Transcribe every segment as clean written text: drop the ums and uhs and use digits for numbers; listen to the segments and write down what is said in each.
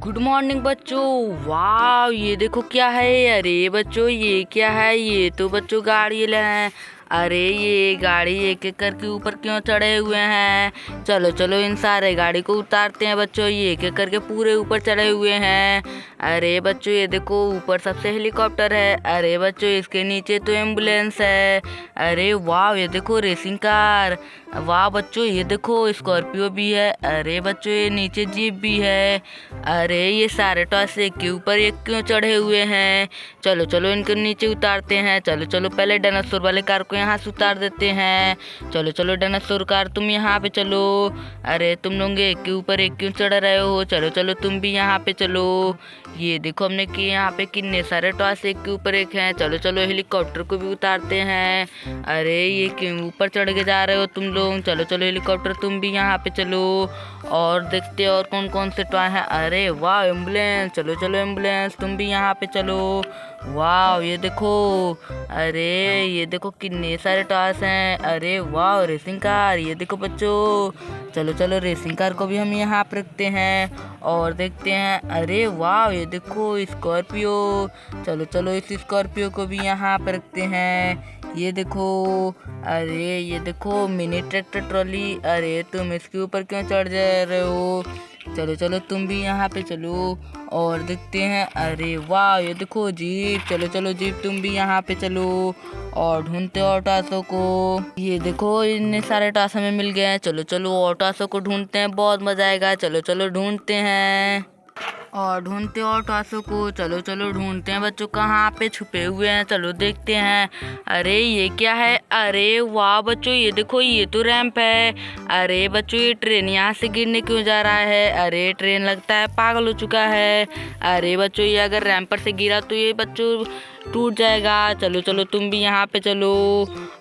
Good morning बच्चों। वाह, ये देखो क्या है। अरे बच्चों, ये क्या है? ये तो बच्चों गाड़ी ले हैं। अरे ये गाड़ी एक एक करके ऊपर क्यों चढ़े हुए हैं? चलो चलो इन सारे गाड़ी को उतारते हैं बच्चों। ये एक एक करके पूरे ऊपर चढ़े हुए हैं। अरे बच्चों, ये देखो ऊपर सबसे हेलीकॉप्टर है। अरे बच्चों, इसके नीचे तो एम्बुलेंस है। अरे वाह, ये देखो रेसिंग कार। वाह बच्चों, ये देखो स्कॉर्पियो भी है। अरे बच्चों, ये नीचे जीप भी है। अरे ये सारे टॉस एक के ऊपर एक क्यों चढ़े हुए हैं? चलो चलो इनको नीचे उतारते हैं। चलो चलो पहले डायनासोर वाले कार को यहाँ से उतार देते हैं। चलो चलो डायनासोर कार, तुम यहाँ पे चलो। अरे तुम लोग एक के ऊपर एक क्यों चढ़ रहे हो? चलो चलो तुम भी यहाँ पे चलो। ये देखो हमने कि यहाँ पे कितने सारे टॉस एक के ऊपर एक हैं। चलो चलो हेलीकॉप्टर को भी उतारते हैं। अरे ये क्यों ऊपर चढ़ के जा रहे हो तुम लोग? चलो चलो हेलीकॉप्टर तुम भी यहाँ पे चलो। और देखते हैं और कौन कौन से टॉय हैं। अरे वाह एम्बुलेंस, चलो चलो एम्बुलेंस तुम भी यहाँ पे चलो। वाह ये देखो। अरे ये देखो कितने सारे टॉयस हैं। अरे वाह रेसिंग कार, ये देखो बच्चों। चलो चलो रेसिंग कार को भी हम यहाँ पे रखते हैं और देखते हैं। अरे वाह ये देखो स्कॉर्पियो। चलो चलो इस स्कॉर्पियो को भी यहाँ पे रखते हैं। ये देखो। अरे ये देखो मिनी ट्रैक्टर ट्रॉली। अरे तुम इसके ऊपर क्यों चढ़ जा रहे हो? चलो चलो तुम भी यहाँ पे चलो और देखते हैं। अरे वाह ये देखो जीप। चलो चलो जीप तुम भी यहाँ पे चलो और ढूंढते और टासों को। ये देखो इतने सारे टास हमें मिल गए हैं। चलो चलो और टासों को ढूंढते हैं, बहुत मजा आएगा। चलो चलो ढूंढते हैं और ढूंढते और टासों को। चलो चलो ढूंढते हैं बच्चों कहाँ पे छुपे हुए हैं। चलो देखते हैं। अरे ये क्या है? अरे वाह बच्चों, ये देखो ये तो रैंप है। अरे बच्चों, ये ट्रेन यहाँ से गिरने क्यों जा रहा है? अरे ट्रेन लगता है पागल हो चुका है। अरे बच्चों, ये अगर रैंप पर से गिरा तो ये बच्चों टूट जाएगा। चलो चलो तुम भी यहाँ पे चलो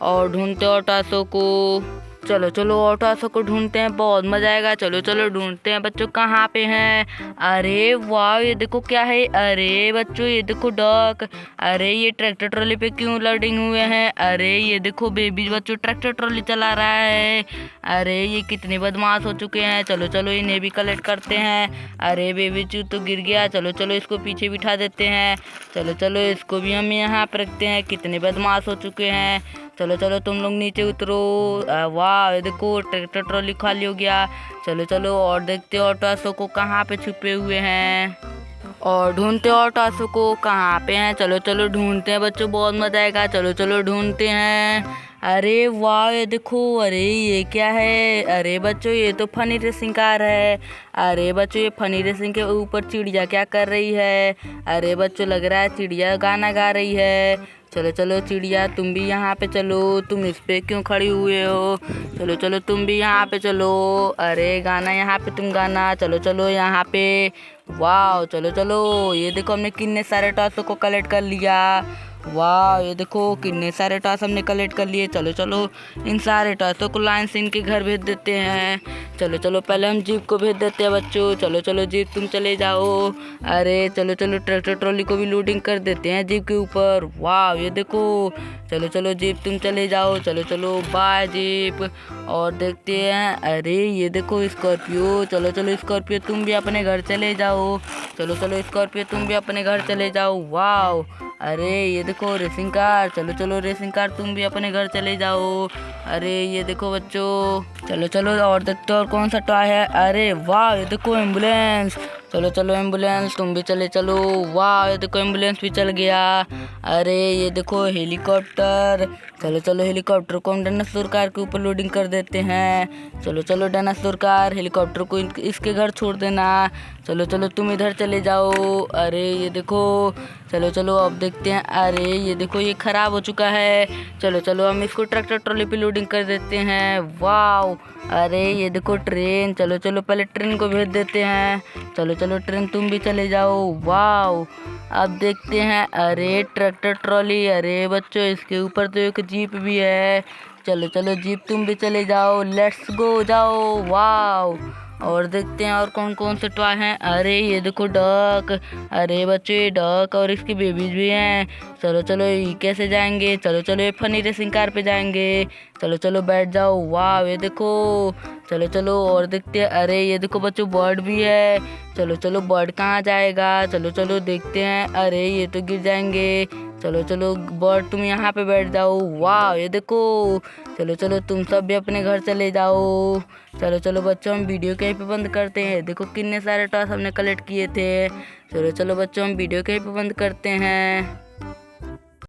और ढूंढते और टासों को। चलो चलो और टासों को ढूंढते हैं, बहुत मजा आएगा। चलो चलो ढूंढते हैं बच्चों कहाँ पे हैं। अरे वाह ये देखो क्या है। अरे बच्चों, ये देखो डॉग। अरे ये ट्रैक्टर ट्रॉली पे क्यों लोडिंग हुए हैं? अरे ये देखो बेबी बच्चों ट्रैक्टर ट्रॉली चला रहा है। अरे ये कितने बदमाश हो चुके हैं। चलो चलो इन्हें भी कलेक्ट करते हैं। अरे बेबी चू तो गिर गया। चलो चलो इसको पीछे बिठा देते हैं। चलो चलो इसको भी हम यहाँ पे रखते हैं, कितने बदमाश हो चुके हैं। चलो चलो तुम लोग नीचे उतरो। वाह ये देखो ट्रैक्टर ट्रॉली खाली हो गया। चलो चलो और देखते और टासों को कहाँ पे छुपे हुए हैं और ढूंढते और टासों को कहाँ पे हैं। चलो चलो ढूंढते हैं बच्चों, बहुत मजा आएगा। चलो चलो ढूंढते हैं। अरे वाह ये देखो। अरे ये क्या है? अरे बच्चों, ये तो फनी रेसिंग कार है। अरे बच्चों, ये फनी रेसिंग के ऊपर चिड़िया क्या कर रही है? अरे बच्चों, लग रहा है चिड़िया गाना गा रही है। चलो चलो चिड़िया तुम भी यहाँ पे चलो। तुम इस पे क्यों खड़ी हुए हो? चलो चलो तुम भी यहाँ पे चलो। अरे गाना यहाँ पे तुम गाना। चलो चलो यहाँ पे। वाह चलो चलो, ये देखो हमने कितने सारे टॉसों को कलेक्ट कर लिया। वाह ये देखो कितने सारे टॉस हमने कलेक्ट कर लिए। चलो चलो इन सारे टॉसों को लाइन से इनके घर भेज देते हैं। चलो चलो पहले हम जीप को भेज देते हैं बच्चों। चलो चलो जीप तुम चले जाओ। अरे चलो चलो ट्रैक्टर ट्रॉली को भी लोडिंग कर देते हैं जीप के ऊपर। वाह ये देखो। चलो चलो जीप तुम चले जाओ। चलो चलो बाय जीप। और देखते हैं। अरे ये देखो स्कॉर्पियो। चलो चलो स्कॉर्पियो तुम भी अपने घर चले जाओ। चलो चलो स्कॉर्पियो तुम भी अपने घर चले जाओ। वाह अरे ये देखो रेसिंग कार। चलो चलो रेसिंग कार तुम भी अपने घर चले जाओ। अरे ये देखो बच्चों। चलो चलो और देखते और कौन सा टॉय है। अरे वाह ये देखो एम्बुलेंस। चलो चलो एम्बुलेंस तुम भी चले चलो। वाह ये देखो एम्बुलेंस भी चल गया। अरे ये देखो हेलीकॉप्टर। चलो चलो हेलीकॉप्टर को हम डायनासोर कार के ऊपर लोडिंग कर देते हैं। चलो चलो डायनासोर कार हेलीकॉप्टर को इसके घर छोड़ देना। चलो चलो तुम इधर चले जाओ। अरे ये देखो। चलो चलो अब देखते हैं। अरे ये देखो ये खराब हो चुका है। चलो चलो हम इसको ट्रैक्टर ट्रॉली पे लोडिंग कर देते हैं। वाव अरे ये देखो ट्रेन। चलो चलो पहले ट्रेन को भेज देते हैं। चलो चलो ट्रेन तुम भी चले जाओ। वाव अब देखते हैं। अरे ट्रैक्टर ट्रॉली। अरे बच्चों, इसके ऊपर तो एक जीप भी है। चलो चलो जीप तुम भी चले जाओ। लेट्स गो जाओ। वाव और देखते हैं और कौन कौन से टॉय हैं। अरे ये देखो डक। अरे बच्चों ये डक और इसकी बेबीज भी हैं। चलो चलो ये कैसे जाएंगे, चलो चलो ये फनी रेसिंग कार पे जाएंगे। चलो चलो बैठ जाओ। वाह ये देखो। चलो चलो और देखते हैं। अरे ये देखो बच्चों बर्ड भी है। चलो चलो बर्ड कहाँ जाएगा, चलो चलो देखते हैं। अरे ये तो गिर जाएंगे। चलो चलो बर्ड तुम यहाँ पे बैठ जाओ। वाह ये देखो। चलो चलो तुम सब भी अपने घर चले जाओ। चलो चलो बच्चों हम वीडियो कहीं पे बंद करते हैं। देखो कितने सारे टॉयस हमने कलेक्ट किए थे। चलो चलो बच्चों हम वीडियो कहीं पे बंद करते हैं।